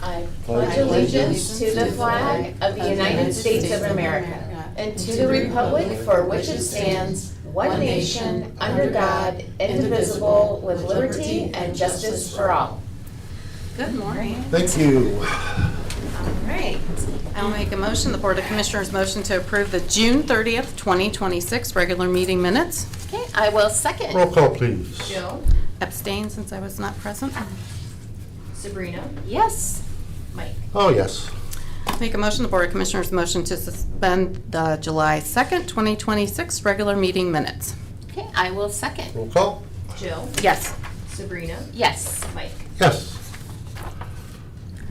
I pledge allegiance to the flag of the United States of America and to the republic for which it stands, one nation, under God, indivisible, with liberty and justice for all. Good morning. Thank you. All right. I'll make a motion, the Board of Commissioners motion to approve the June 30th, 2026 regular meeting minutes. Okay, I will second. Roll call, please. Jill? Abstain since I was not present. Sabrina? Yes. Mike? Oh, yes. Make a motion, the Board of Commissioners motion to suspend the July 2nd, 2026 regular meeting minutes. Okay, I will second. Roll call? Jill? Yes. Sabrina? Yes. Mike? Yes.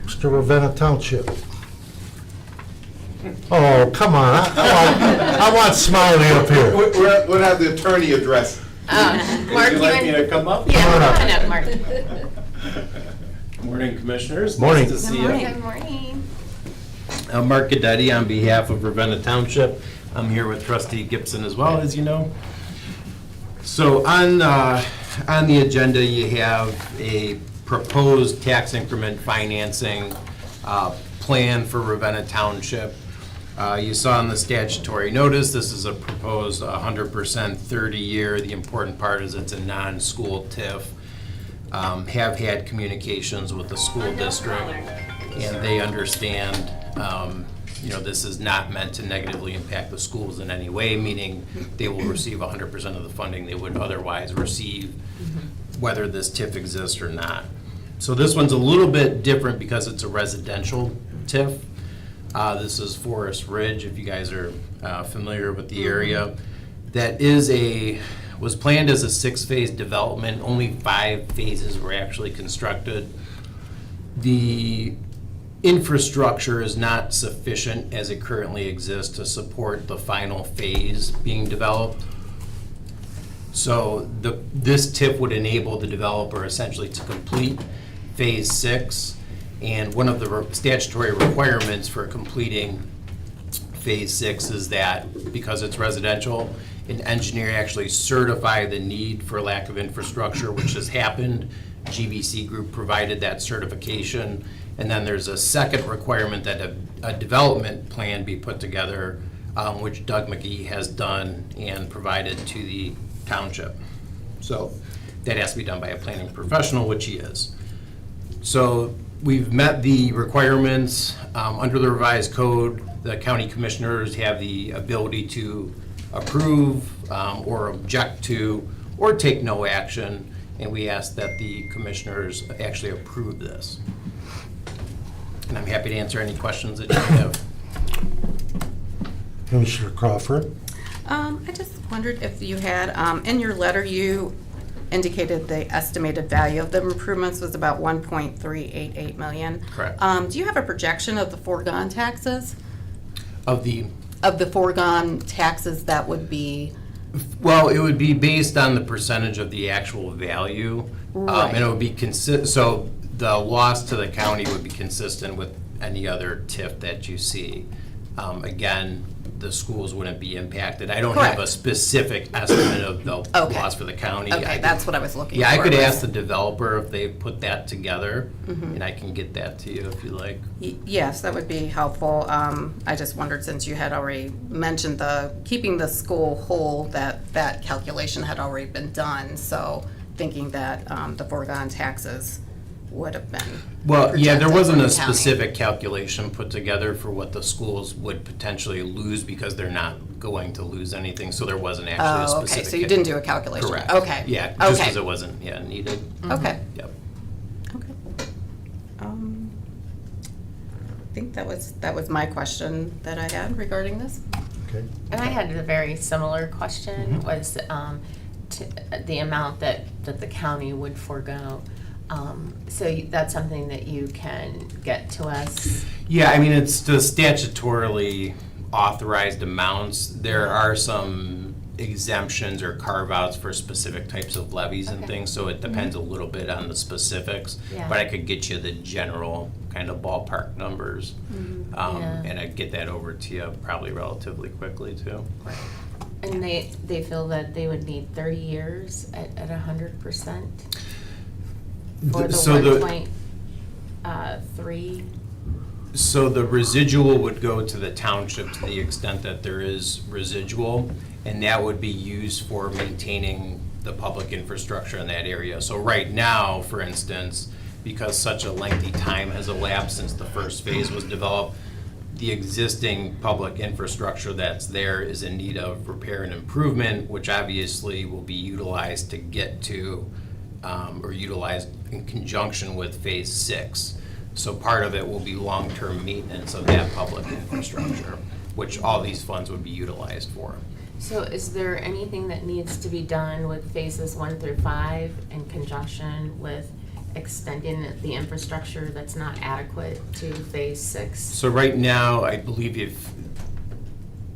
Mr. Ravenna Township. Oh, come on. I want Smiley up here. We'll have the attorney address. Mark, Would you like me to come up? Yeah, Come on up. come on up, Mark. Morning, Commissioners. Morning. Nice to see you. Good morning. I'm Mark Gadetti on behalf of Ravenna Township. I'm here with Trustee Gibson as well, as you know. So on the agenda, you have a proposed tax increment financing plan for Ravenna Township. You saw in the statutory notice, this is a proposed 100% 30-year. The important part is it's a non-school TIF. Have had communications with the school district, and they understand, this is not meant to negatively impact the schools in any way, meaning they will receive 100% of the funding they would otherwise receive, whether this TIF exists or not. So this one's a little bit different because it's a residential TIF. This is Forest Ridge, if you guys are familiar with the area. That was planned as a 6-phase development. Only 5 phases were actually constructed. The infrastructure is not sufficient as it currently exists to support the final phase being developed. So this TIF would enable the developer essentially to complete phase 6. And one of the statutory requirements for completing phase 6 is that because it's residential, an engineer actually certify the need for lack of infrastructure, which has happened. GBC Group provided that certification. And then there's a second requirement that a development plan be put together, which Doug McGee has done and provided to the township. So that has to be done by a planning professional, which he is. So we've met the requirements. Under the revised code, the county commissioners have the ability to approve or object to or take no action, and we ask that the commissioners actually approve this. And I'm happy to answer any questions that you have. Commissioner Crawford. I just wondered if you had, in your letter, you indicated the estimated value of the improvements was about $1.388 million. Correct. Do you have a projection of the foregone taxes? Of the, foregone taxes that would be? well, it would be based on the percentage of the actual value. Right. And it would be so the loss to the county would be consistent with any other TIF that you see. Again, the schools wouldn't be impacted. I don't have a Correct. specific estimate of the Okay. loss for the county. Okay, that's what I was looking for. Yeah, I could was- ask the developer if they put that together, and I can get that to you if you like. Yes, that would be helpful. I just wondered, since you had already mentioned keeping the school whole, that calculation had already been done, so thinking that the foregone taxes would have been Well, yeah, there projected wasn't for a the county. specific calculation put together for what the schools would potentially lose because they're not going to lose anything, so there wasn't actually a Oh, specific. okay, so you didn't do a calculation? Correct. Okay. Yeah, just Okay. because it wasn't, needed. Okay. Yep. Okay. I think that was my question that I had regarding this. Okay. And I had a very similar question, was the amount that the county would forego. So that's something that you can get to us? Yeah, I mean, it's the statutorily authorized amounts. There are some exemptions or carve-outs for specific types of levies and Okay. things, so it depends a little bit on the specifics. Yeah. But I could get you the general kind of ballpark numbers. Yeah. And I'd get that over to you probably relatively quickly, too. And they feel that they would need 30 years at 100% for the So 1 point 3? So the residual would go to the township to the extent that there is residual, and that would be used for maintaining the public infrastructure in that area. So right now, for instance, because such a lengthy time has elapsed since the first phase was developed, the existing public infrastructure that's there is in need of repair and improvement, which obviously will be utilized to get to, or utilized in conjunction with Phase 6. So part of it will be long-term maintenance of that public infrastructure, which all these funds would be utilized for. So is there anything that needs to be done with phases 1 through 5 in conjunction with extending the infrastructure that's not adequate to phase 6? So right now, I believe if,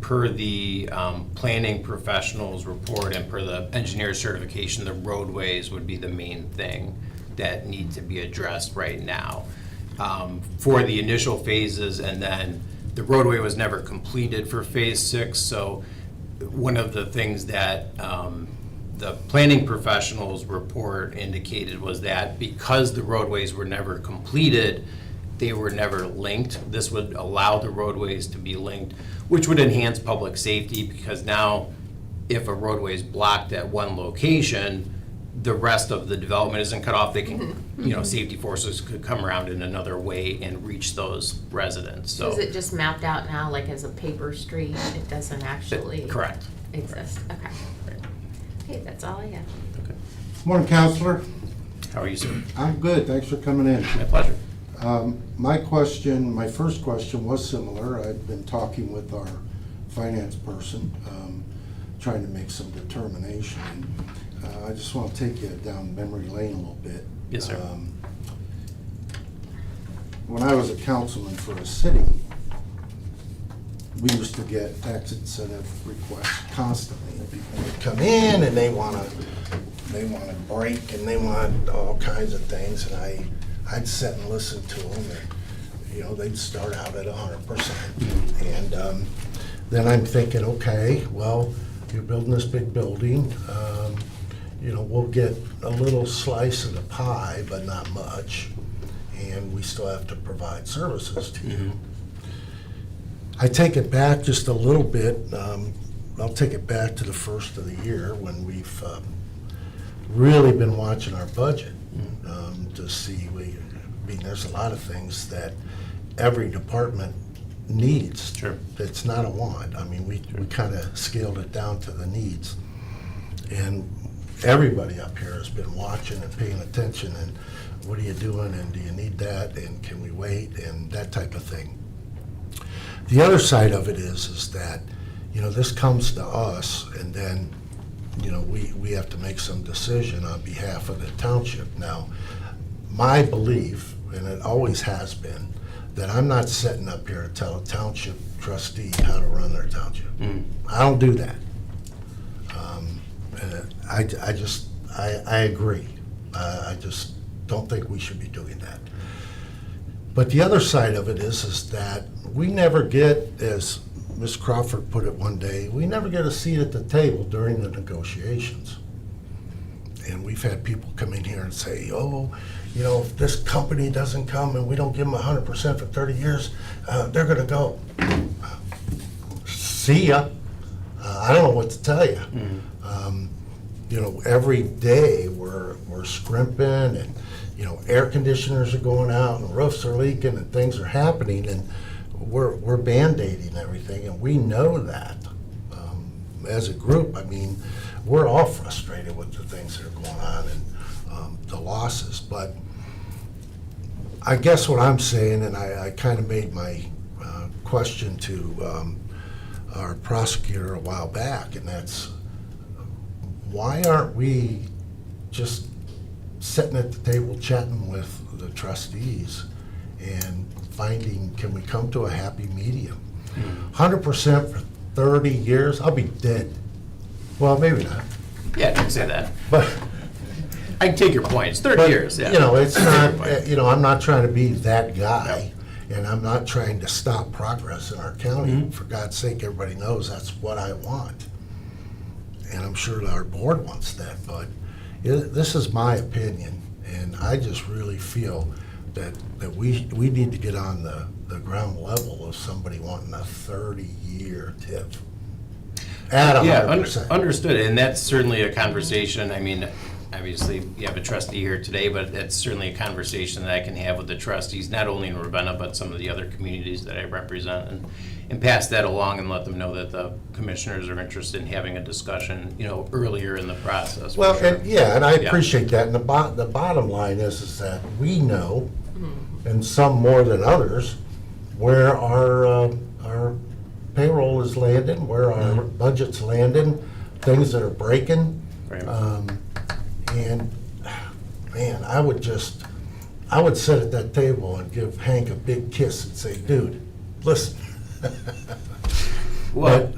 per the planning professionals report and per the engineer certification, the roadways would be the main thing that need to be addressed right now. For the initial phases, and then the roadway was never completed for phase 6, so one of the things that the planning professionals report indicated was that because the roadways were never completed, they were never linked. This would allow the roadways to be linked, which would enhance public safety, because now if a roadway is blocked at one location, the rest of the development isn't cut off. They can, safety forces could come around in another way and reach those residents. So Is it just mapped out now like as a paper street? It doesn't actually correct. exist? Okay. Okay, that's all I have. Okay. Morning, Counselor. How are you, sir? I'm good, thanks for coming in. My pleasure. My first question was similar. I've been talking with our finance person, trying to make some determination. I just want to take you down memory lane a little bit. Yes, sir. When I was a councilman for a city, we used to get tax incentive requests constantly. People would come in and they want to break and they want all kinds of things, and I'd sit and listen to them, and they'd start out at 100%, and then I'm thinking, okay, well, you're building this big building, we'll get a little slice of the pie, but not much, and we still have to provide services to you. I take it back just a little bit. I'll take it back to the first of the year when we've really been watching our budget to see. There's a lot of things that every department needs. Sure. It's not a want. We kind of scaled it down to the needs, and everybody up here has been watching and paying attention. And what are you doing? And do you need that? And can we wait? And that type of thing. The other side of it is that, this comes to us, and then, we have to make some decision on behalf of the township. Now, my belief, and it always has been, that I'm not sitting up here to tell a township trustee how to run their township. I don't do that. I agree. I just don't think we should be doing that. But the other side of it is that we never get, as Ms. Crawford put it one day, we never get a seat at the table during the negotiations. And we've had people come in here and say, if this company doesn't come and we don't give them 100% for 30 years, they're going to go. See ya. I don't know what to tell you. Every day we're scrimping, and air conditioners are going out and roofs are leaking and things are happening, and we're band-aiding everything, and we know that. As a group, we're all frustrated with the things that are going on and the losses. But I guess what I'm saying, and I kind of made my question to our prosecutor a while back, and that's, why aren't we just sitting at the table chatting with the trustees and finding, can we come to a happy medium? 100% for 30 years, I'll be dead. Well, maybe not. Yeah, I can say that. But I can take your point. It's 30 years. Yeah. It's not, I'm not trying to be that guy, and I'm not trying to stop progress in our county. For God's sake, everybody knows that's what I want. And I'm sure our board wants that, but this is my opinion, and I just really feel that we need to get on the ground level of somebody wanting a 30-year TIF. At Yeah, 100%. understood, and that's certainly a conversation, I mean, obviously, you have a trustee here today, but it's certainly a conversation that I can have with the trustees, not only in Ravenna, but some of the other communities that I represent, and pass that along and let them know that the commissioners are interested in having a discussion, earlier in the process. for Well, sure. and I Yeah. appreciate that, and the bottom line is that we know, and some more than others, where our payroll is landing, where our budget's landing, things that are breaking. Right. And, man, I would sit at that table and give Hank a big kiss and say, dude, listen. Well- But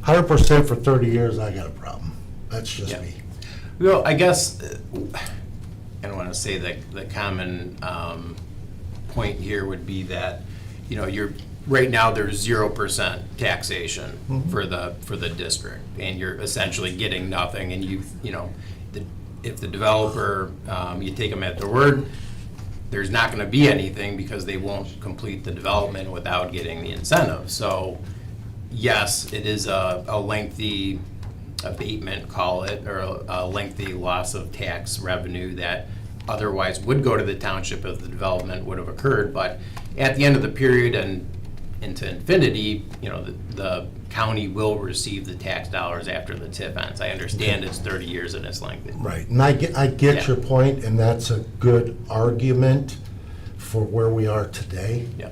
100% for 30 years, I got a problem. That's just Yeah. me. Well, I guess, I don't want to say that the common point here would be that, right now, there's 0% taxation for the district, and you're essentially getting nothing, and if the developer, you take them at their word, there's not going to be anything because they won't complete the development without getting the incentive. So, yes, it is a lengthy abatement, call it, or a lengthy loss of tax revenue that otherwise would go to the township if the development would have occurred. But at the end of the period and into infinity, the county will receive the tax dollars after the TIF ends. I understand it's 30 years and it's lengthy. Right, and I get Yeah. your point, and that's a good argument for where we are today. Yeah.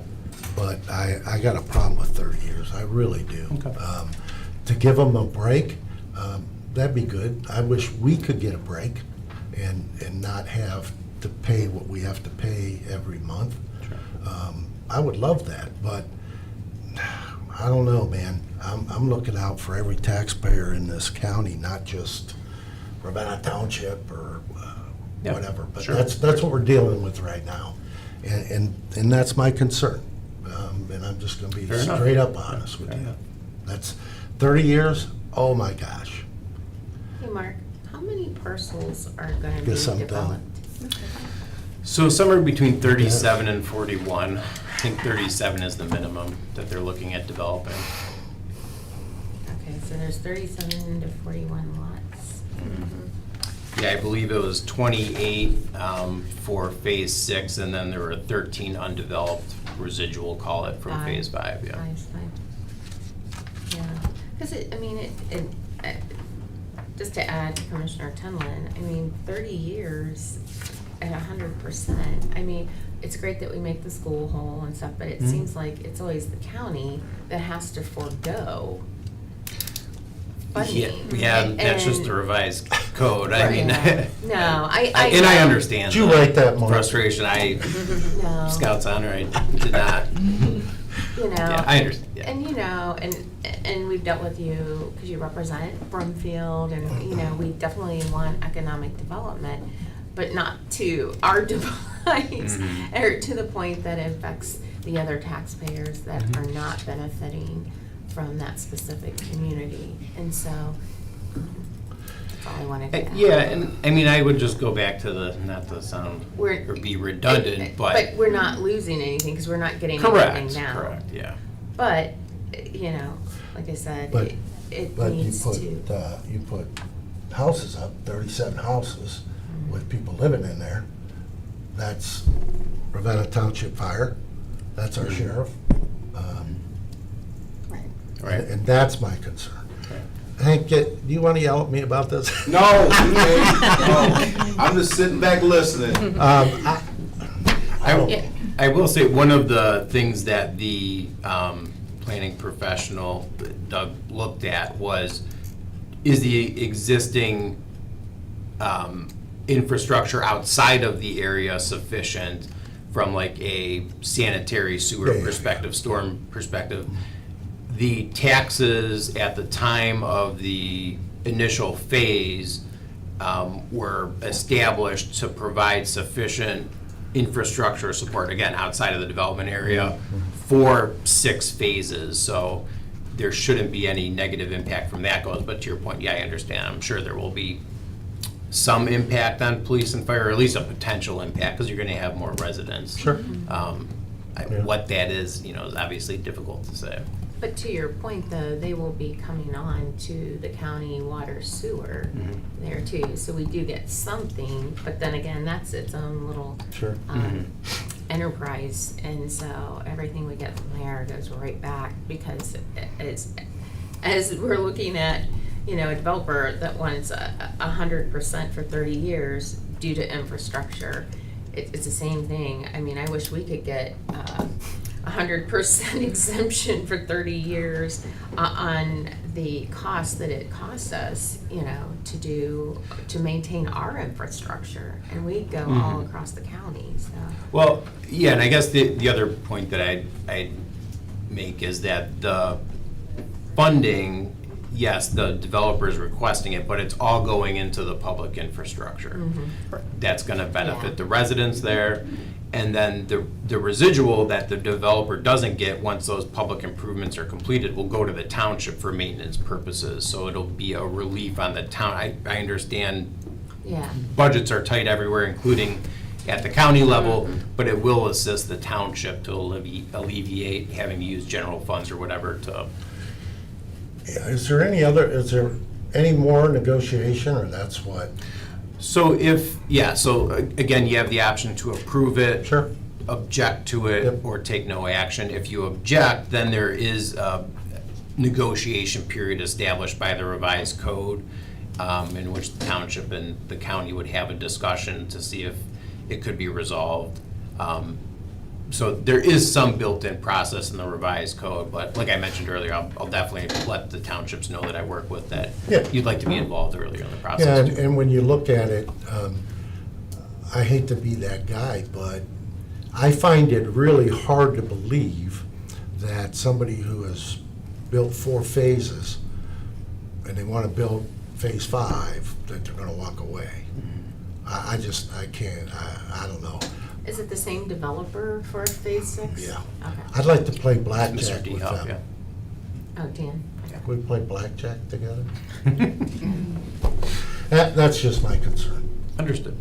But I got a problem with 30 years, I really do. Okay. To give them a break, that'd be good. I wish we could get a break and not have to pay what we have to pay every month. Sure. I would love that, but I don't know, man. I'm looking out for every taxpayer in this county, not just Ravenna Township or Yeah, whatever. But sure. that's what we're dealing with right now, and that's my concern. And I'm just going to be Fair enough. straight up honest with Fair you. enough. That's 30 years. Oh my gosh. Hey, Mark, how many parcels are gonna be Guess I'm done. developed? So somewhere between 37 and 41. I think 37 is the minimum that they're looking at developing. Okay, so there's 37 to 41 lots. Yeah, I believe it was 28 for Phase 6, and then there were 13 undeveloped residual, call it, from Phase 5, yeah. Yeah, because just to add to Commissioner Tunlin, 30 years at 100%, it's great that we make the school whole and stuff, but it seems like it's always the county that has to forego funding. Yeah, that's just the revised code, I mean. No, I And I know. understand. Did you the write that, Mark? Frustration, No. Scouts honor, I did not. Yeah, I understand, yeah. And and we've dealt with you, because you represent Brumfield, and, we definitely want economic development, but not to our demise, or to the point that it affects the other taxpayers that are not benefiting from that specific community. And so, that's all I wanted to add. Yeah, and I would just go back to not to sound or be redundant, but. we're not losing anything, because we're not getting anything Correct, now. correct, yeah. But, like I said, But- it But you needs to. put houses up, 37 houses with people living in there. That's Ravenna Township Fire. That's our sheriff. Right. And that's my concern. Hank, do you want to yell at me about this? No, I'm just sitting back listening. I don't- Yeah. I will say, one of the things that the planning professional, Doug, looked at is the existing infrastructure outside of the area sufficient from like a sanitary sewer Yeah. perspective, storm perspective. The taxes at the time of the initial phase were established to provide sufficient infrastructure support, again, outside of the development area, for 6 phases. So there shouldn't be any negative impact from that goes. But to your point, yeah, I understand. I'm sure there will be some impact on police and fire, or at least a potential impact, because you're gonna have more residents. Sure. What that is, is obviously difficult to say. But to your point, though, they will be coming on to the county water sewer there too. So we do get something, but then again, that's its own little Sure. enterprise. And so everything we get from there goes right back, because as we're looking at, a developer that wants 100% for 30 years due to infrastructure, it's the same thing. I mean, I wish we could get 100% exemption for 30 years on the cost that it costs us, to maintain our infrastructure. And we go all across the county, so. Well, yeah, and I guess the other point that I'd make is that the funding, yes, the developer is requesting it, but it's all going into the public infrastructure. That's gonna benefit the residents there. And then the residual that the developer doesn't get, once those public improvements are completed, will go to the township for maintenance purposes. So it'll be a relief on the town. I understand budgets are tight everywhere, including at the county level, but it will assist the township to alleviate having to use general funds or whatever to. Yeah, is there any more negotiation, or that's what? So so again, you have the option to approve it. Sure. Object to it, Yep. or take no action. If you object, then there is a negotiation period established by the revised code, in which the township and the county would have a discussion to see if it could be resolved. So there is some built-in process in the revised code, but like I mentioned earlier, I'll definitely let the townships know that I work with that. Yeah. You'd like to be involved earlier in the Yeah, process. and when you look at it, I hate to be that guy, but I find it really hard to believe that somebody who has built 4 phases and they want to build phase 5, that they're going to walk away. I can't, I don't know. Is it the same developer for phase 6? Yeah. Okay. I'd like to play Mr. blackjack D. with Huff, them. Oh, Dan. Can we play blackjack together? That's just my concern. Understood.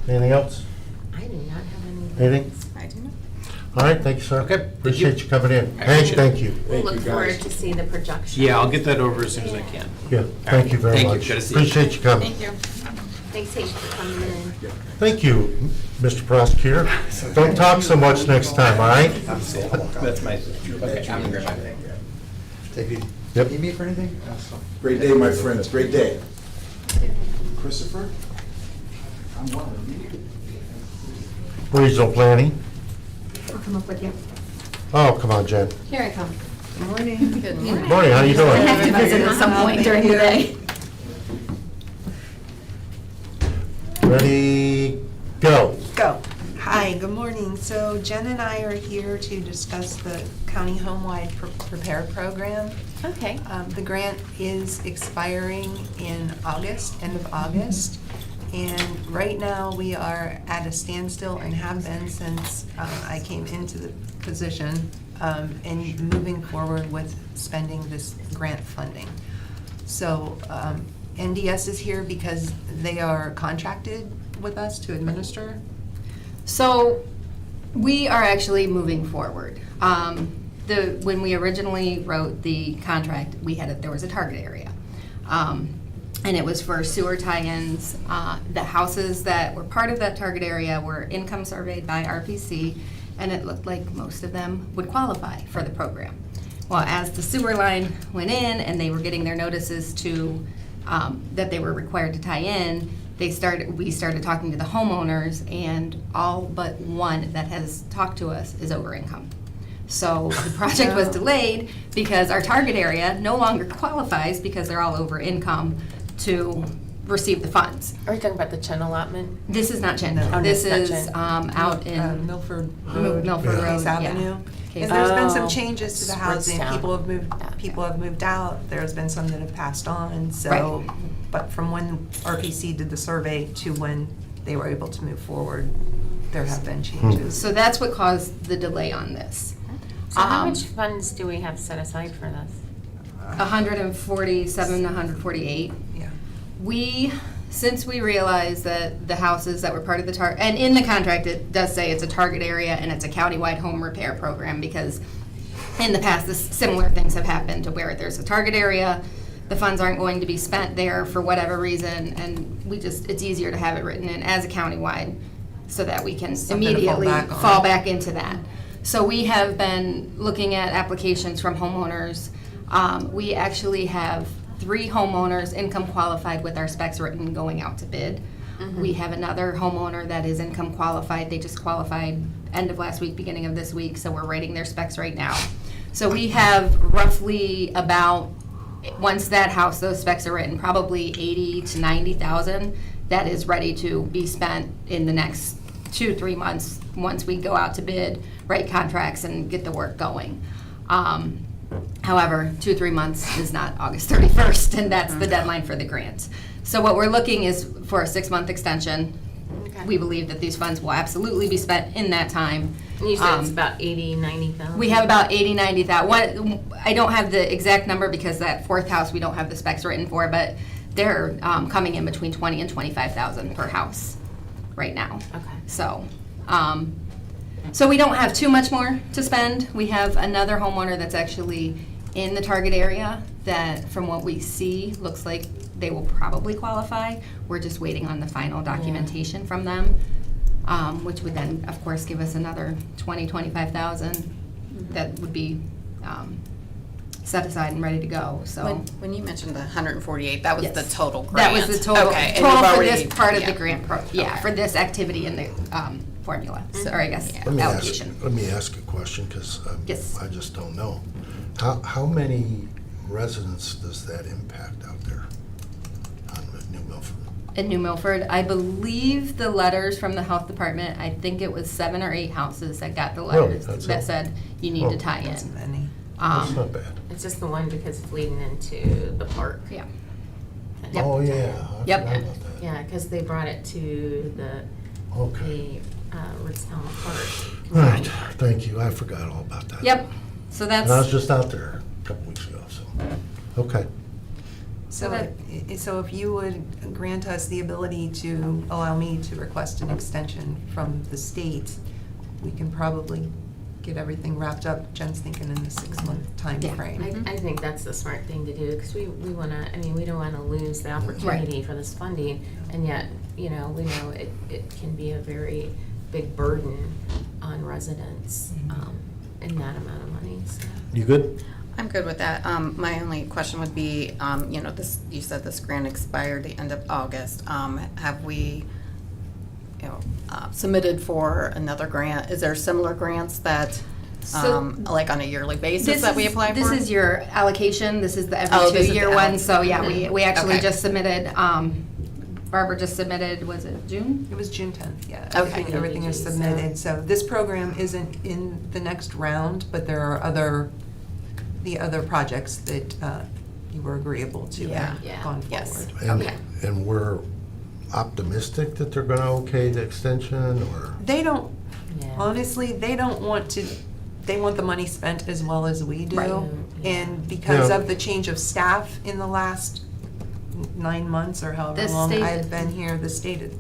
Anything else? I do not have any. Anything? I do not. All right, thank you, sir. Okay, thank you. Appreciate you coming in. I Hank, appreciate it. thank you. We'll look forward to see the projection. Yeah, I'll get that over as soon as I can. Yeah, thank you very Thank you. much. Good to see you. Appreciate you coming. Thank you. Thanks, H, for coming in. Thank you, Mr. Prosecutor. Don't talk so much next time, all right? That's my, okay, I'm gonna grab my thing. Take it. Yep. Need me for anything? Great day, my friends, great day. Christopher? I'm one of you. Regional planning. I'll come up with you. Oh, come on, Jen. Here I come. Good morning. Morning, how you I doing? have to visit at some point during the day. Ready, go. Go. Hi, good morning. So Jen and I are here to discuss the county home-wide prepare program. Okay. The grant is expiring in August, end of August. And right now, we are at a standstill and have been since I came into the position, and moving forward with spending this grant funding. So NDS is here because they are contracted with us to administer. So we are actually moving forward. When we originally wrote the contract, there was a target area. And it was for sewer tie-ins. The houses that were part of that target area were income surveyed by RPC, and it looked like most of them would qualify for the program. Well, as the sewer line went in and they were getting their notices to, that they were required to tie in, we started talking to the homeowners, and all but one that has talked to us is over income. So the project was delayed because our target area no longer qualifies because they're all over income to receive the funds. Are you talking about the Chen allotment? This is not Chen. Oh, This that's not is Chen. out in Milford Road. Milford Road, Case yeah. Avenue. Case And there's been Oh. some changes to the housing. Spritztown. People have moved out. There's been some that have passed on, so. Right. But from when RPC did the survey to when they were able to move forward, there have been changes. So that's what caused the delay on this. So how much funds do we have set aside for this? 147, 148. Yeah. We since we realized that the houses that were part of the target, and in the contract, it does say it's a target area and it's a countywide home repair program, because in the past, similar things have happened to where there's a target area, the funds aren't going to be spent there for whatever reason, and it's easier to have it written in as a countywide so that we can Something to fall immediately back on. fall back into that. So we have been looking at applications from homeowners. We actually have 3 homeowners income qualified with our specs written going out to bid. We have another homeowner that is income qualified. They just qualified end of last week, beginning of this week, so we're writing their specs right now. So we have roughly about, once that house, those specs are written, probably 80 to 90,000 that is ready to be spent in the next 2-3 months once we go out to bid, write contracts, and get the work going. However, 2-3 months is not August 31st, and that's the deadline for the grant. So what we're looking is for a 6-month extension. We believe that these funds will absolutely be spent in that time. And you said it's about 80, 90,000? We have about 80, 90,000. I don't have the exact number because that 4th house we don't have the specs written for, but they're coming in between 20 and 25,000 per house right now. Okay. So, so we don't have too much more to spend. We have another homeowner that's actually in the target area that, from what we see, looks like they will probably qualify. We're just waiting on the final documentation from them, which would then, of course, give us another 20, 25,000 that would be set aside and ready to go, so. When you mentioned the 148, that was Yes. the total grant? That was the total, Okay, and total you've for already- this part of the yeah. grant, Okay. for this activity in the formula, or I guess Let me allocation. ask a question, because Yes. I just don't know. How many residents does that impact out there on New Milford? In New Milford, I believe the letters from the health department, I think it was 7 or 8 houses that got the Really? letters That's that it? said you need to Oh. tie That's in. many. That's not bad. It's just the one because it's leading into the park. Yeah. And- Yep. Oh, yeah, I Yep. forgot about that. Yeah, because they brought it to Okay. the Ritz-Town Park. All right, thank you, I forgot all about that. Yep, so And I was that's, just out there a couple weeks ago, so, okay. So, that- so if you would grant us the ability to allow me to request an extension from the state, we can probably get everything wrapped up. Jen's thinking in the 6-month time Yeah. frame. I think that's the smart thing to do, because we want to, I mean, we don't want to lose the opportunity for this funding, and yet, we know it can be a very big burden on residents in that amount of money, so. You good? I'm good with that. My only question would be, this, you said this grant expired the end of August. Have we, submitted for another grant? Is there similar grants that, So- like on a yearly basis that we apply for? This is your allocation, this is the Oh, every this is the 2-year one, so yeah, allocation. we actually Okay. just submitted, Barbara just submitted, was it June? It was June 10th, yeah. Okay. Everything is submitted. So this program isn't in the next round, but there are the other projects that you were agreeable to Yeah. have Yeah. gone Yes. forward. And- Okay. And we're optimistic that they're gonna okay the extension, or? They don't, Yeah. honestly, they don't want to, they want the money spent as well as we do. Right. Yeah. And because Yeah. of the change of staff in the last 9 months or however The long state- I've been here, the state is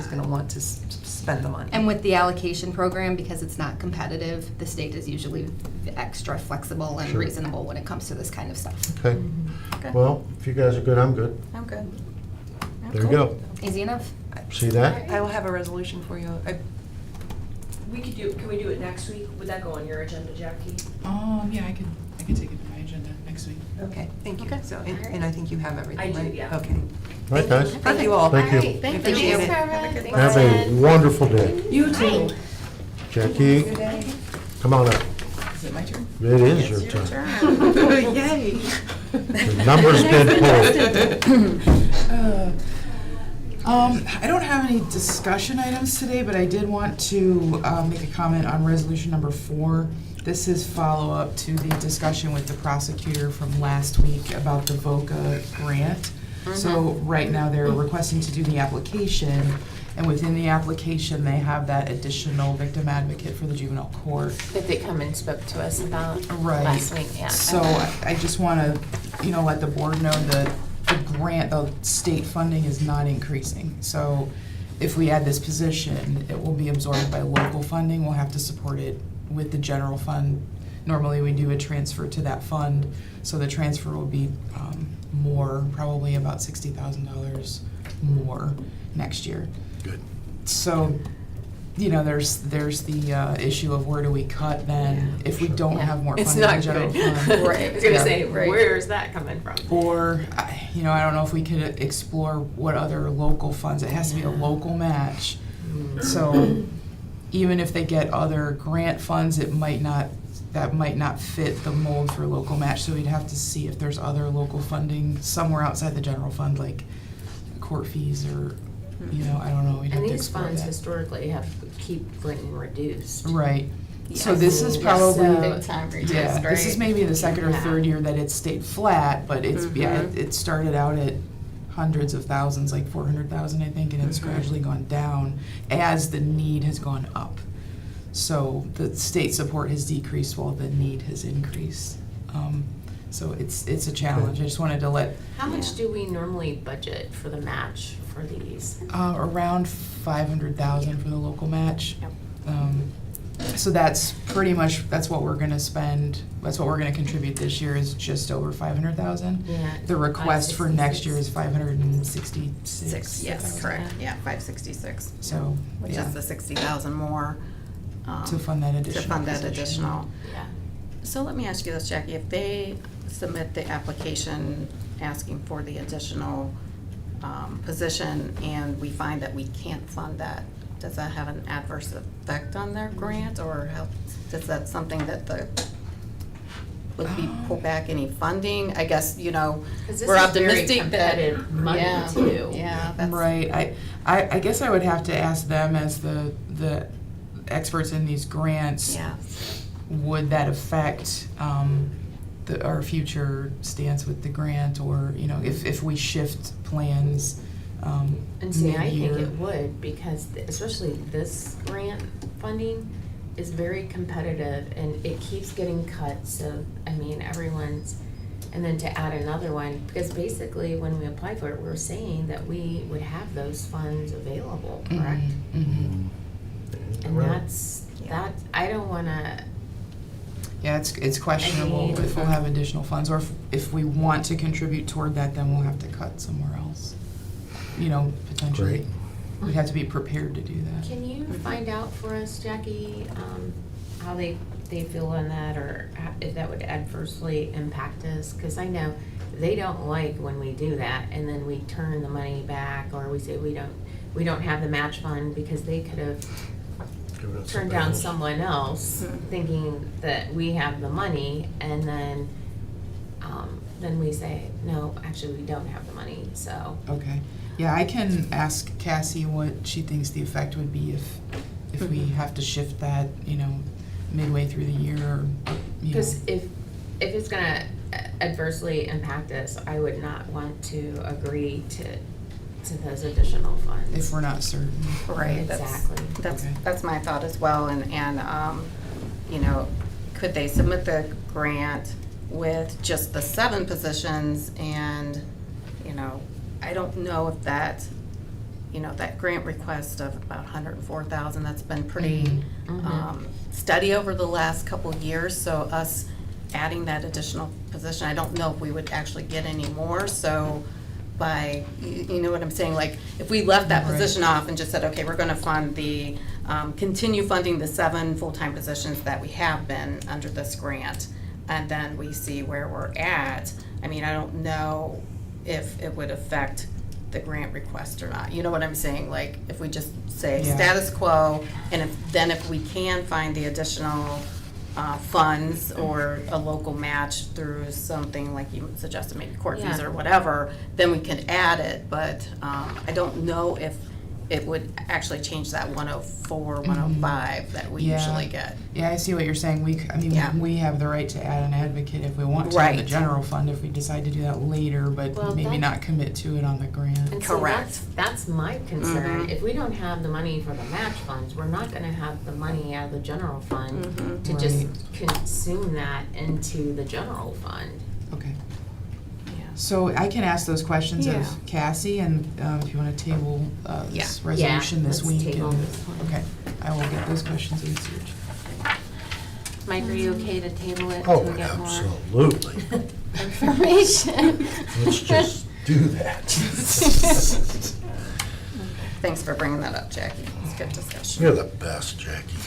gonna want to spend the money. And with the allocation program, because it's not competitive, the state is usually extra flexible and Sure. reasonable when it comes to this kind of stuff. Okay, Okay. well, if you guys are good, I'm good. I'm good. There you go. Easy enough? See that? I will have a resolution for you. Can we do it next week? Would that go on your agenda, Jackie? Yeah, I can take it to my agenda next week. Okay, thank you. Okay. So, and I think you have everything, I do, right? yeah. Okay. All right, guys. Thank you all. Thank you. All right, thank you. Appreciate Thanks, it. Barbara. Have a good Thanks, Have a Jen. wonderful day. You too. Jackie, Good day. come on up. Is it my turn? It is your It's your turn. turn. Yay. The number's been pulled. I don't have any discussion items today, but I did want to make a comment on resolution number 4. This is follow-up to the discussion with the prosecutor from last week about the VOCA grant. So right now, they're requesting to do the application, and within the application, they have that additional victim advocate for the juvenile court. That they come and spoke to us about Right. last week, yeah. So I just want to, let the board know that the state funding is not increasing. So if we add this position, it will be absorbed by local funding. We'll have to support it with the general fund. Normally, we do a transfer to that fund, so the transfer will be more, probably about $60,000 more next year. Good. So, you know, there's the issue of where do we cut then if we don't have more It's funding in not the general good. fund. Right. I was gonna Yeah. say, Right. where's that coming from? Or, you know, I don't know if we could explore what other local funds, it has to be a local match. So even if they get other grant funds, that might not fit the mold for local match. So we'd have to see if there's other local funding somewhere outside the general fund, like court fees or, you know, I don't know, we'd have And to these explore funds that. historically have keep getting reduced. Right. So Yes. this is Yes. probably, Big time reduced, yeah, this is right? maybe the second or Yeah. third year that it's stayed flat, but it's, yeah, Mhm. it started out at hundreds of thousands, like 400,000, I think, and it's gradually gone down as the need has gone up. So the state support has decreased while the need has increased. So it's a challenge. I just wanted to let, How much do we normally budget for the match for these? around 500,000 for the local match. Yep. So that's pretty much, that's what we're gonna spend, that's what we're gonna contribute this year is just over 500,000. Yeah. The request for next 566. year is 566. Six, yes, correct, yeah, 566. So, Which yeah, is the 60,000 more. to fund that To additional fund that position. additional. Yeah. So let me ask you this, Jackie, if they submit the application asking for the additional position and we find that we can't fund that, does that have an adverse effect on their grant or is that something that would be pull back any funding? I guess, you know, 'Cause this we're is very optimistic that. competitive money, Yeah, too. Yeah, that's. Right, I guess I would have to ask them as the experts in these grants. Yeah. Would that affect our future stance with the grant, or, you know, if we shift plans And see, I think mid-year? it would, because especially this grant funding is very competitive and it keeps getting cut, so, I mean, everyone's, and then to add another one, because basically when we applied for it, we were saying that we would have those funds available, correct? Mhm. And that's, that, I don't wanna, Yeah, it's questionable I mean- if we'll have additional funds, or if we want to contribute toward that, then we'll have to cut somewhere else. You know, potentially. Great. We'd have to be prepared to do that. can you find out for us, Jackie, how they feel on that, or if that would adversely impact us? Because I know they don't like when we do that, and then we turn the money back, or we say we don't have the match fund, because they could have turned down someone else thinking that we have the money, and then we say, no, actually, we don't have the money, so. Okay. Yeah, I can ask Cassie what she thinks the effect would be if we have to shift that, you know, midway through the year, or, you know. Because if it's gonna adversely impact us, I would not want to agree to those additional funds. If we're not certain. Right, Exactly. That's Okay. my thought as well, and, you know, could they submit the grant with just the 7 positions and, you know, I don't know if that, you know, that grant request of about 104,000, that's been pretty steady over the last couple of years, so us adding that additional position, I don't know if we would actually get any more, so by, you know what I'm saying, like, if we left that Right. position off and just said, okay, we're gonna fund the, continue funding the 7 full-time positions that we have been under this grant, and then we see where we're at, I mean, I don't know if it would affect the grant request or not, you know what I'm saying, like, if we just say Yeah. status quo, and if we can find the additional funds or a local match through something like you suggested, maybe court fees Yeah. or whatever, then we could add it, but I don't know if it would actually change that 104, 105 that we Yeah. usually get. Yeah, I see what you're saying. Yeah. We have the right to add an advocate if we want to in the Right. general fund, if we decide to do that later, but Well, maybe that- not commit to it on the grant. And so Correct. that's my concern. Mhm. If we don't have the money for the match funds, we're not gonna have the money out of the general fund Mhm. to just consume that into the general fund. Okay. Yeah. So I can ask those questions Yeah. of Cassie, and if you want to table this Yeah. resolution this let's week. table and- this one. Okay, I will get those questions answered. Mike, are you okay to table it Oh, till we get more absolutely. information? Let's just do that. Thanks for bringing that up, Jackie. It's good discussion. You're the best, Jackie.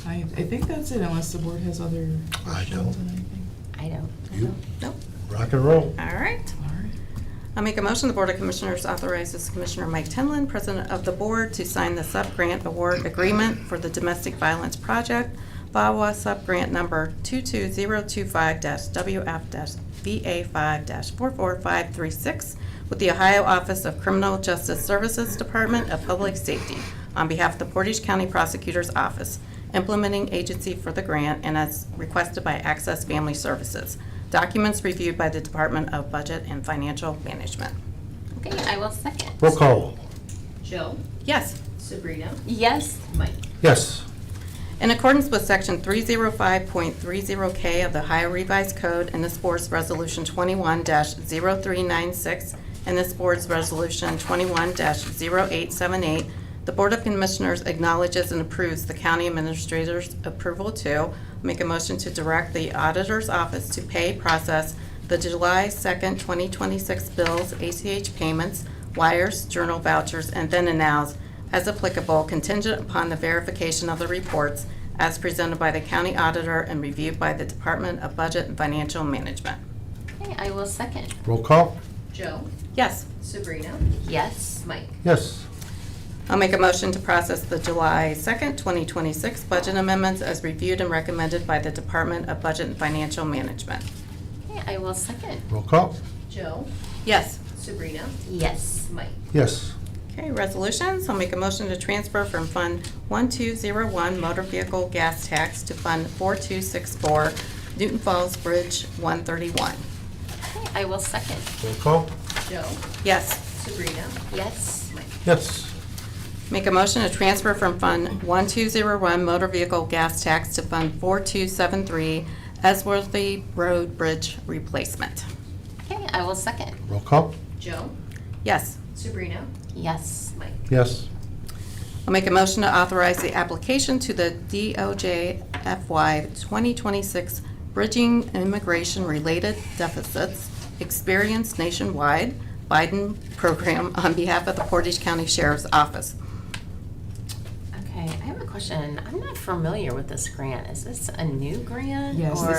I think that's it, unless the board has other I questions don't. on anything. I don't. You Nope. rock and roll. All right. All right. I'll make a motion, the Board of Commissioners authorizes Commissioner Mike Tinlin, President of the Board, to sign the sub-grant award agreement for the Domestic Violence Project, VAWA sub-grant number 22025-WF-VA5-44536 with the Ohio Office of Criminal Justice Services Department of Public Safety on behalf of the Portage County Prosecutor's Office, implementing agency for the grant, and as requested by Access Family Services. Documents reviewed by the Department of Budget and Financial Management. Okay, I will second. Roll call. Jill, Yes. Sabrina, Yes. Mike. Yes. In accordance with Section 305.30K of the Ohio Revised Code and this Board's Resolution 21-0396 and this Board's Resolution 21-0878, the Board of Commissioners acknowledges and approves the County Administrator's approval to make a motion to direct the Auditor's Office to pay, process the July 2nd, 2026 bills, ACH payments, wires, journal vouchers, and then and nows as applicable, contingent upon the verification of the reports as presented by the County Auditor and reviewed by the Department of Budget and Financial Management. Okay, I will second. Roll call. Jill, Yes. Sabrina, Yes. Mike. Yes. I'll make a motion to process the July 2nd, 2026 budget amendments as reviewed and recommended by the Department of Budget and Financial Management. Okay, I will second. Roll call. Jill, Yes. Sabrina, Yes. Mike. Yes. Okay, resolutions. I'll make a motion to transfer from Fund 1201 Motor Vehicle Gas Tax to Fund 4264 Newton Falls Bridge 131. Okay, I will second. Roll call. Jill, Yes. Sabrina, Yes. Mike. Yes. Make a motion to transfer from Fund 1201 Motor Vehicle Gas Tax to Fund 4273 Esworthy Road Bridge Replacement. Okay, I will second. Roll call. Jill, Yes. Sabrina, Yes. Mike. Yes. I'll make a motion to authorize the application to the DOJ FY 2026 Bridging Immigration-Related Deficits Experienced Nationwide Biden Program on behalf of the Portage County Sheriff's Office. Okay, I have a question. I'm not familiar with this grant. Is this a new grant? Yes, or-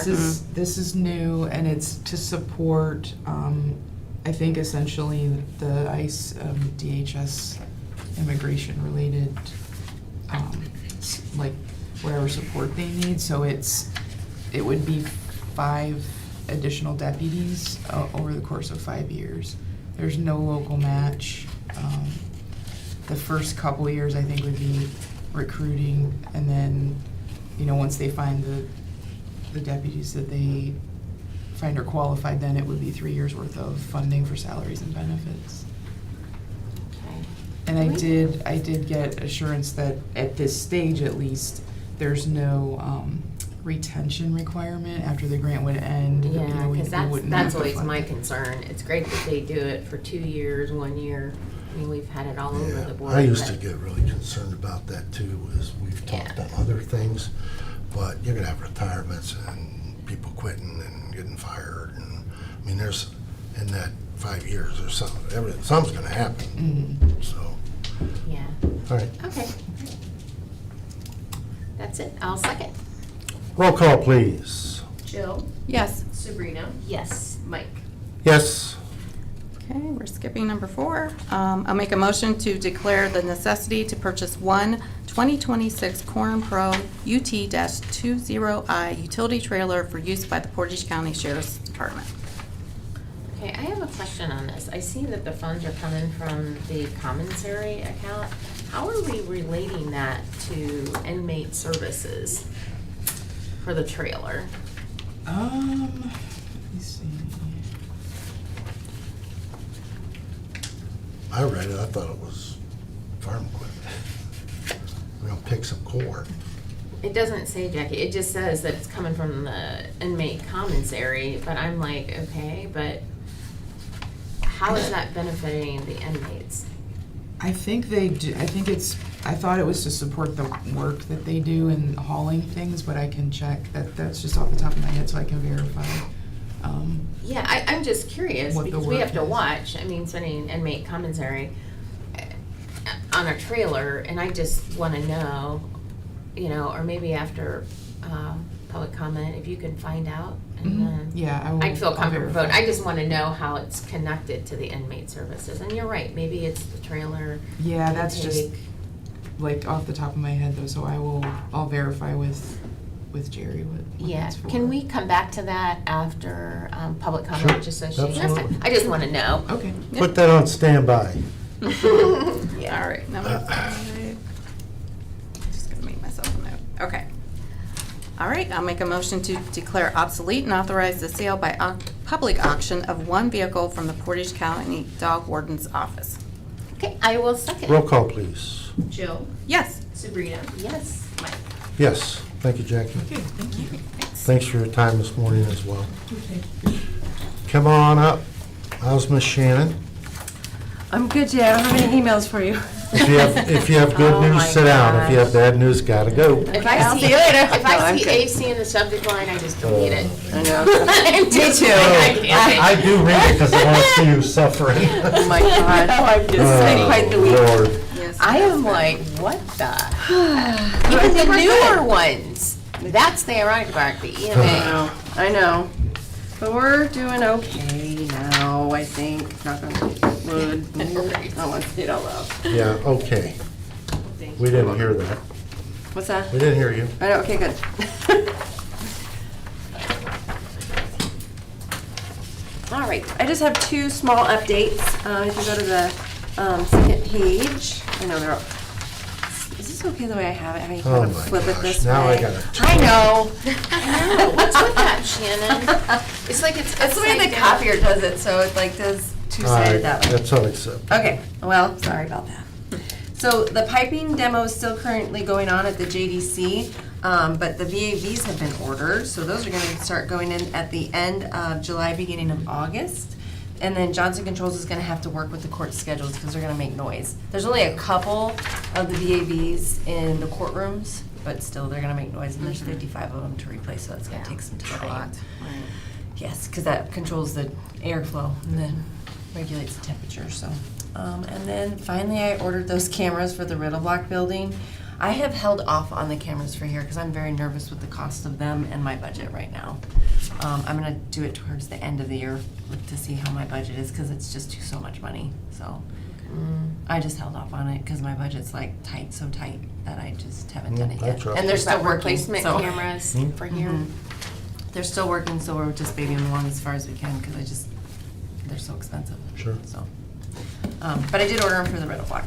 this is new, and it's to support, I think essentially the ICE, DHS immigration-related, like whatever support they need. So it would be 5 additional deputies over the course of 5 years. There's no local match. The first couple of years, I think, would be recruiting, and then, once they find the deputies that they find are qualified, then it would be 3 years worth of funding for salaries and benefits. Okay. And I did get assurance that at this stage, at least, there's no retention requirement after the grant would end. Yeah, we because wouldn't have that's to always fund my it. concern. It's great that they do it for 2 years, 1 year. I mean, we've had it all over Yeah, the board. I used to but- get really concerned about that too, as we've talked on other things. But you're gonna have retirements and people quitting and getting fired, and, I mean, there's, in that 5 years, there's something's gonna happen, so, Yeah, all right. okay. That's it. I'll second. Roll call, please. Jill, Yes. Sabrina, Yes. Mike. Yes. Okay, we're skipping number 4. I'll make a motion to declare the necessity to purchase one 2026 Corn Pro UT-20I utility trailer for use by the Portage County Sheriff's Department. Okay, I have a question on this. I see that the funds are coming from the commissary account. How are we relating that to inmate services for the trailer? Let me see. I read it, I thought it was farm equipment. We're gonna pick some corn. It doesn't say, Jackie, it just says that it's coming from the inmate commissary, but I'm like, okay, but how is that benefiting the inmates? I think they do, I thought it was to support the work that they do in hauling things, but I can check. That's just off the top of my head, so I can verify. Yeah, I'm just curious, What the because we work have to is. watch, I mean, spending inmate commissary on a trailer, and I just wanna know, you know, or maybe after, public comment, if you can find out, and then. Yeah, I will. I'd feel I'll comfortable verify. voting. I just want to know how it's connected to the inmate services. And you're right, maybe it's the trailer. Yeah, that's just, intake. like, off the top of my head, though, so I'll verify with Jerry what Yeah, that's for. can we come back to that after public comment, Sure, just so she? absolutely. I just want to know. Okay. Put that on standby. All right, number 5. Just gonna make myself a note. Okay. All right, I'll make a motion to declare obsolete and authorize the sale by public auction of one vehicle from the Portage County Dog Warden's Office. Okay, I will second. Roll call, please. Jill, Yes. Sabrina, Yes. Mike. Yes, thank you, Jackie. Okay, thank you. Thanks for your time this morning as well. Come on up. How's Miss Shannon? I'm good, Jay. I don't have any emails for you. If you have good Oh news, my sit down. If you have gosh. bad news, gotta go. If I'll I see you later. If No, I I'm see good. AC in the subject line, I just delete it. I know. I'm just too. like, I can't. I do read it because I want to see you suffering. Oh my God. No, I'm just Oh, saying. quite the week. Lord. Yes. I am like, what the? Even the newer ones. That's the ironic part, the EMA. I know. But we're doing okay now, I think. Knock on wood. I want to say it out loud. Yeah, okay. We didn't hear that. What's that? We didn't hear you. I know, okay, good. All right, I just have 2 small updates. If you go to the second page, I know they're, is this okay the way I have it? How you Oh kind of my flip it gosh, this now I way? gotta I know. What's with that, Shannon? It's like it's That's the way the upside down. copier does it, so it like does All two-sided right, that way. that's unacceptable. Okay, well, sorry about that. So the piping demo is still currently going on at the JDC, but the VAVs have been ordered, so those are gonna start going in at the end of July, beginning of August. And then Johnson Controls is gonna have to work with the court schedules because they're gonna make noise. There's only a couple of the VAVs in the courtrooms, but still, they're gonna make noise, and there's 55 of them to replace, so that's gonna take some A lot. time. Yes, because that controls the airflow and then regulates the temperature, so. And then finally, I ordered those cameras for the Riddle Block building. I have held off on the cameras for here because I'm very nervous with the cost of them and my budget right now. I'm gonna do it towards the end of the year to see how my budget is because it's just so much money, so. I just held off on it because my budget's like tight, so tight that I just haven't done it yet. That's right. And they're Is that still working, replacement so. cameras for here. Mhm. They're still working, so we're just babying them along as far as we can, because they're so expensive. Sure. So, but I did order them for the Riddle Block,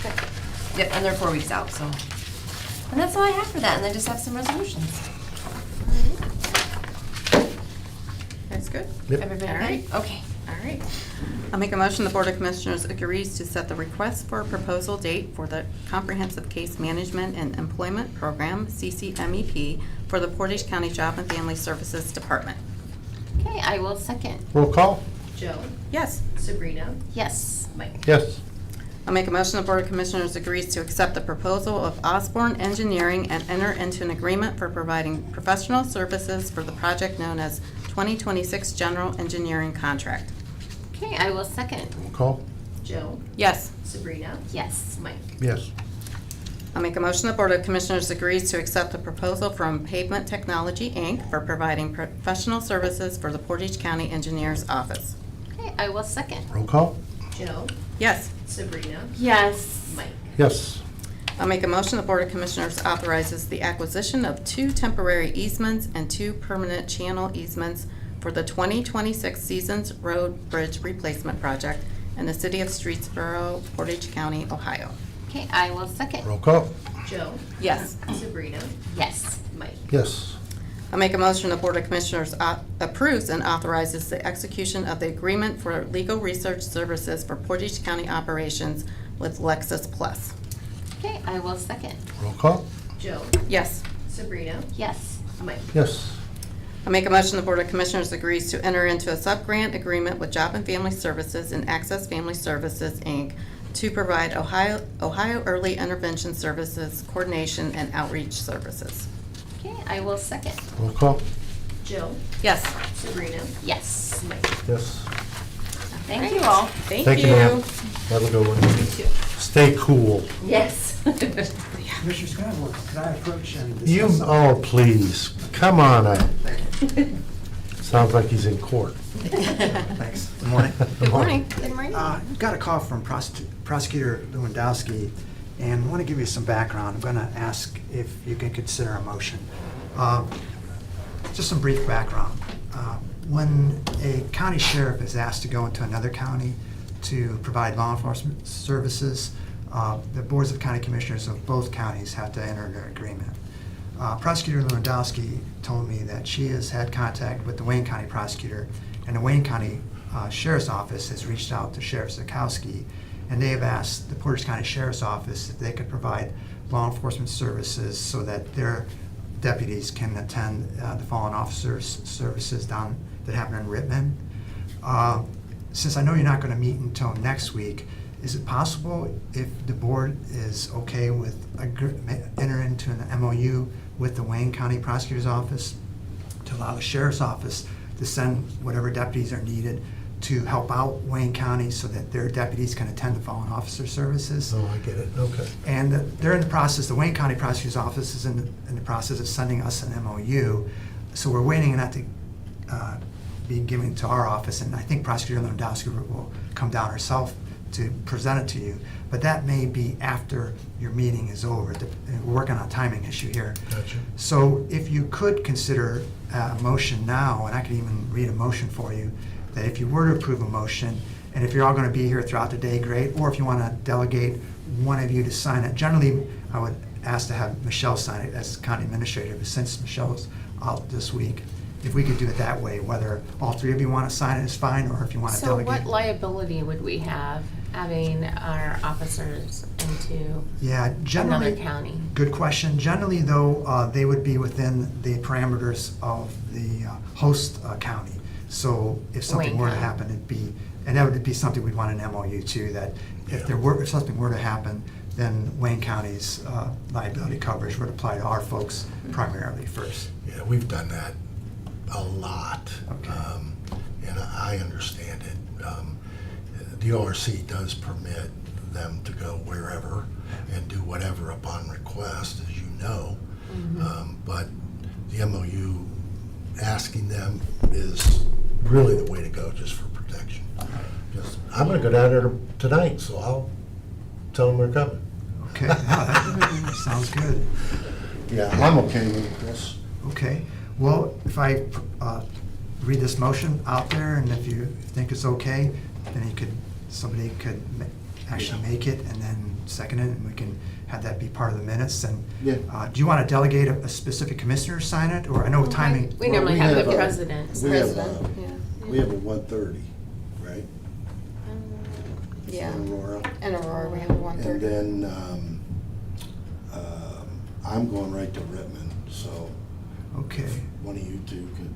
so. Yep, and they're 4 weeks out, so. And that's all I have for that, and I just have some resolutions. That's good. Yep. Everybody All right. good? Okay. All right. I'll make a motion, the Board of Commissioners agrees to set the request for proposal date for the Comprehensive Case Management and Employment Program, CCMEP, for the Portage County Job and Family Services Department. Okay, I will second. Roll call? Jill, Yes. Sabrina, Yes. Mike. Yes. I'll make a motion, the Board of Commissioners agrees to accept the proposal of Osborne Engineering and enter into an agreement for providing professional services for the project known as 2026 General Engineering Contract. Okay, I will second. Roll call? Jill, Yes. Sabrina, Yes. Mike. Yes. I'll make a motion, the Board of Commissioners agrees to accept the proposal from Pavement Technology, Inc. for providing professional services for the Portage County Engineers Office. Okay, I will second. Roll call? Jill, Yes. Sabrina, Yes. Mike. Yes. I'll make a motion, the Board of Commissioners authorizes the acquisition of 2 temporary easements and 2 permanent channel easements for the 2026 Seasons Road Bridge Replacement Project in the City of Streetsboro, Portage County, Ohio. Okay, I will second. Roll call? Jill, Yes. Sabrina, Yes. Mike. Yes. I'll make a motion, the Board of Commissioners approves and authorizes the execution of the agreement for legal research services for Portage County operations with Lexis Plus. Okay, I will second. Roll call? Jill, Yes. Sabrina, Yes. Mike. Yes. I make a motion the Board of Commissioners agrees to enter into a sub-grant agreement with Job and Family Services and Access Family Services, Inc. to provide Ohio Early Intervention Services Coordination and Outreach Services. Okay, I will second. Roll call? Jill, Yes. Sabrina, Yes. Mike. Yes. Thank you all. Thank you. ma'am. Have a good one. Stay cool. Yes. Commissioner Scott, could I approach and You, discuss something? oh, please, come on up. Sounds like he's in court. Thanks. Good morning. Good morning. Good morning. Got a call from Prosecutor Lewandowski, and want to give you some background. I'm going to ask if you can consider a motion. Just some brief background. When a county sheriff is asked to go into another county to provide law enforcement services, the boards of county commissioners of both counties have to enter an agreement. Prosecutor Lewandowski told me that she has had contact with the Wayne County prosecutor, and the Wayne County Sheriff's Office has reached out to Sheriff Zukowski, and they have asked the Portage County Sheriff's Office if they could provide law enforcement services so that their deputies can attend the fallen officers' services down that happen in Rittman. Since I know you're not going to meet until next week, is it possible if the board is okay with enter into an MOU with the Wayne County Prosecutor's Office to allow the Sheriff's Office to send whatever deputies are needed to help out Wayne County so that their deputies can attend the fallen officer services? Oh, I get it, okay. And they're in the process, the Wayne County Prosecutor's Office is in the process of sending us an MOU. So we're waiting on that to be given to our office, and I think Prosecutor Lewandowski will come down herself to present it to you. But that may be after your meeting is over. We're working on a timing issue here. Gotcha. So if you could consider a motion now, and I could even read a motion for you, that if you were to approve a motion, and if you're all going to be here throughout the day, great, or if you want to delegate one of you to sign it. Generally, I would ask to have Michelle sign it as county administrator, but since Michelle's out this week, if we could do it that way, whether all three of you want to sign it is fine, or if you want to So delegate. what liability would we have having our officers into Yeah, generally. another county? Good question. Generally, though, they would be within the parameters of the host county. So if something Wayne were to County. happen, it'd be, and that would be something we'd want an MOU too, that if something were to happen, then Wayne County's liability coverage would apply to our folks primarily first. Yeah, we've done that a lot. Okay. And I understand it. The ORC does permit them to go wherever and do whatever upon request, as you know. But the MOU, asking them is really the way to go, just for protection. I'm gonna go down there tonight, so I'll tell them we're coming. Okay, that sounds good. Yeah, I'm okay with it, Chris. Okay, well, if I read this motion out there, and if you think it's okay, then somebody could actually make it and then second it, and we can have that be part of the minutes. And Yeah. do you want to delegate a specific commissioner sign it, or I know timing? We normally have the have a- president. We have Yeah. a 1:30, right? Yeah. In Aurora. In Aurora, we have a And 1:30. then, I'm going right to Rittman, so Okay, one of you two could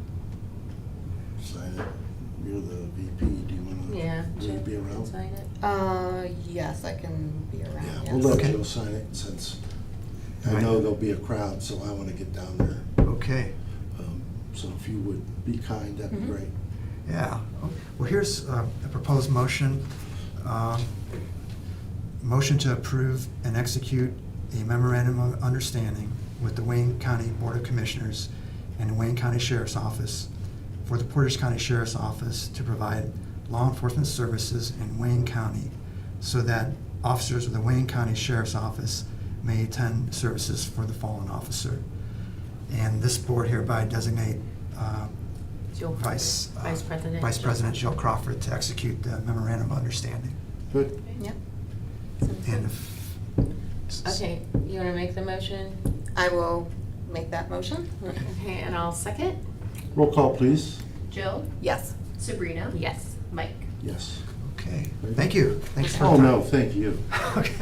sign it. You're the VP, do you wanna? Yeah. Will you be Jill can around? sign it. Yes, I can be around, Yeah, yes. we'll let Okay. Jill sign it since I Right. know there'll be a crowd, so I wanna get down there. okay, So if you would be kind, that'd be great. yeah. Well, here's a proposed motion. Motion to approve and execute a memorandum of understanding with the Wayne County Board of Commissioners and the Wayne County Sheriff's Office for the Portage County Sheriff's Office to provide law enforcement services in Wayne County so that officers of the Wayne County Sheriff's Office may attend services for the fallen officer. And this board hereby designate Jill Vice President. Vice President Jill Crawford to execute the memorandum of understanding. Good. Yep. And if, Okay, you want to make the motion? I will make that motion. Okay, and I'll second? Roll call, please. Jill, Yes. Sabrina, Yes. Mike. Yes. okay, thank you. Thanks for the Oh, time. no, thank you. Okay,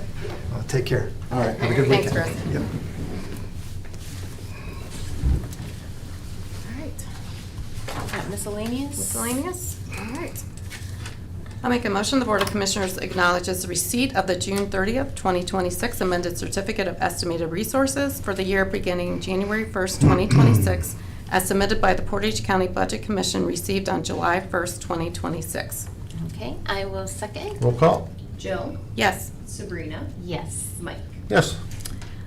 well, take care. All right. Have a good Thanks, weekend. Chris. Yep. Miscellaneous? Miscellaneous? All right. I'll make a motion, the Board of Commissioners acknowledges the receipt of the June 30th, 2026 amended Certificate of Estimated Resources for the year beginning January 1st, 2026, as submitted by the Portage County Budget Commission, received on July 1st, 2026. Okay, I will second. Roll call. Jill, Yes. Sabrina, Yes. Mike. Yes.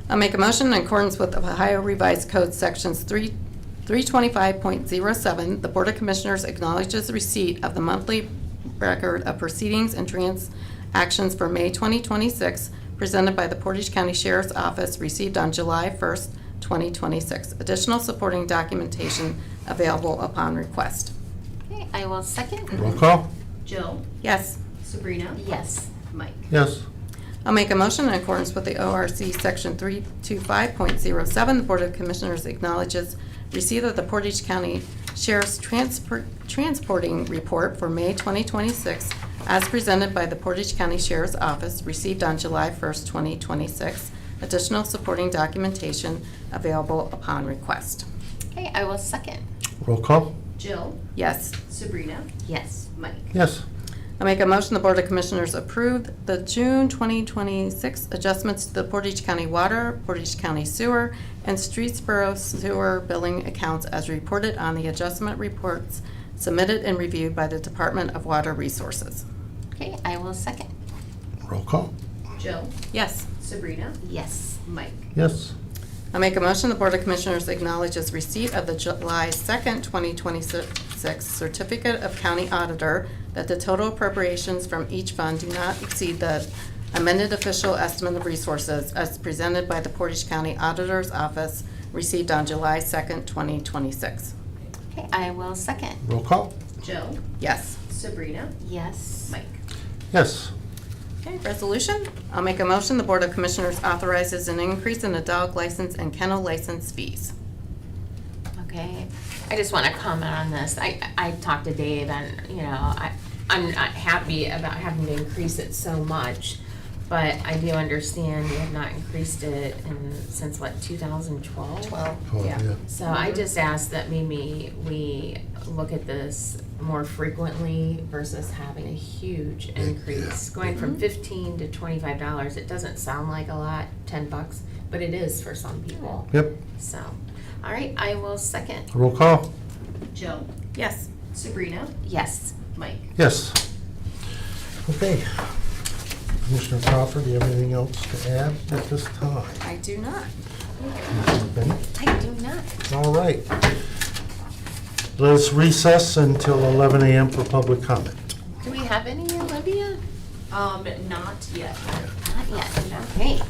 I'll make a motion in accordance with Ohio Revised Code Sections 325.07. The Board of Commissioners acknowledges the receipt of the monthly record of proceedings and transactions for May 2026 presented by the Portage County Sheriff's Office, received on July 1st, 2026. Additional supporting documentation available upon request. Okay, I will second. Roll call. Jill, Yes. Sabrina, Yes. Mike. Yes. I'll make a motion in accordance with the ORC Section 325.07. The Board of Commissioners acknowledges receipt of the Portage County Sheriff's Transporting Report for May 2026 as presented by the Portage County Sheriff's Office, received on July 1st, 2026. Additional supporting documentation available upon request. Okay, I will second. Roll call. Jill, Yes. Sabrina, Yes. Mike. Yes. I make a motion the Board of Commissioners approve the June 2026 adjustments to the Portage County Water, Portage County Sewer, and Streetsboro Sewer billing accounts as reported on the adjustment reports submitted and reviewed by the Department of Water Resources. Okay, I will second. Roll call. Jill, Yes. Sabrina, Yes. Mike. Yes. I make a motion the Board of Commissioners acknowledges receipt of the July 2nd, 2026 Certificate of County Auditor that the total appropriations from each fund do not exceed the amended official estimate of resources as presented by the Portage County Auditor's Office, received on July 2nd, 2026. Okay, I will second. Roll call. Jill, Yes. Sabrina, Yes. Mike. Yes. Okay, resolution. I'll make a motion the Board of Commissioners authorizes an increase in the dog license and kennel license fees. Okay, I just want to comment on this. I talked to Dave and, I'm not happy about having to increase it so much, but I do understand we have not increased it since what, 2012? 12. Oh, Yeah. So I just ask that maybe we look at this more frequently versus having a huge increase. Going from $15 to $25, it doesn't sound like a lot, $10, but it is for some people. Yep. So, all right, I will second. Roll call. Jill, Yes. Sabrina, Yes. Mike. Yes. Okay. Commissioner Crawford, do you have anything else to add at this time? I do not. Commissioner Bennett? I do not. All right. Let us recess until 11 a.m. for public comment. Do we have any, Olivia? Not yet. Not yet. Okay.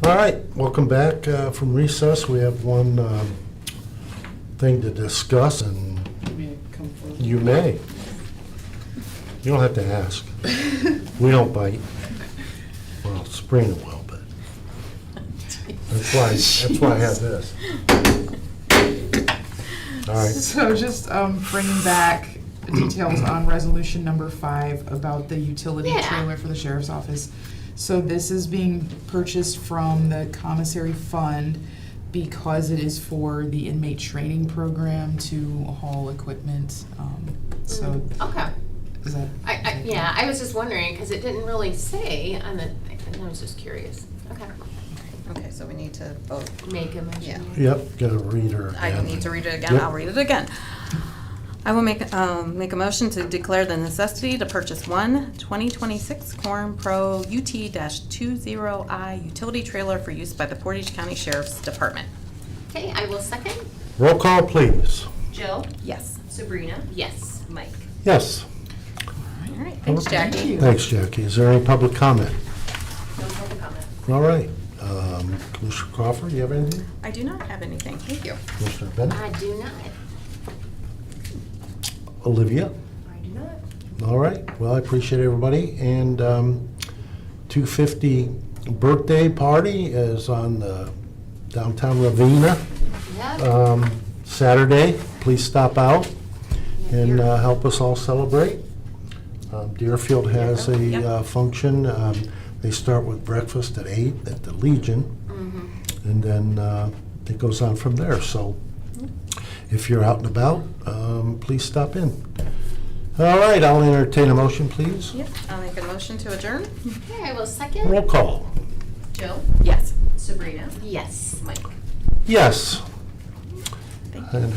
All right, welcome back from recess. We have one thing to discuss, and you may. You don't have to ask. We don't bite. Well, Sabrina will, but that's why I have this. All right. So just bringing back details on resolution number 5 about the utility Yeah. trailer for the sheriff's office. So this is being purchased from the commissary fund because it is for the inmate training program to haul equipment. So Okay. is that? Yeah, I was just wondering, because it didn't really say on the, and I was just curious. Okay. Okay, so we need to vote. Make a motion. Yeah. Yep, got to read her I again. need to read it again, Yep. I'll read it again. I will make a motion to declare the necessity to purchase one 2026 Corn Pro UT-20I utility trailer for use by the Portage County Sheriff's Department. Okay, I will second. Roll call, please. Jill, Yes. Sabrina, Yes. Mike. Yes. All right, thanks, Jackie. Thanks, Jackie. Is there any public comment? No public comment. All right. Commissioner Crawford, do you have anything? I do not have anything, thank you. Commissioner Bennett? I do not. Olivia? I do not. All right. Well, I appreciate everybody. And 250 birthday party is on the downtown Ravenna Yep. Saturday. Please stop out and help us all celebrate. Deerfield has a Yep. function. They start with breakfast at 8 at the Legion, and then it goes on from there. So if you're out and about, please stop in. All right, I'll entertain a motion, please. Yep, I'll make a motion to adjourn. Okay, I will second. Roll call. Jill, Yes. Sabrina, Yes. Mike. Yes. Thank you. And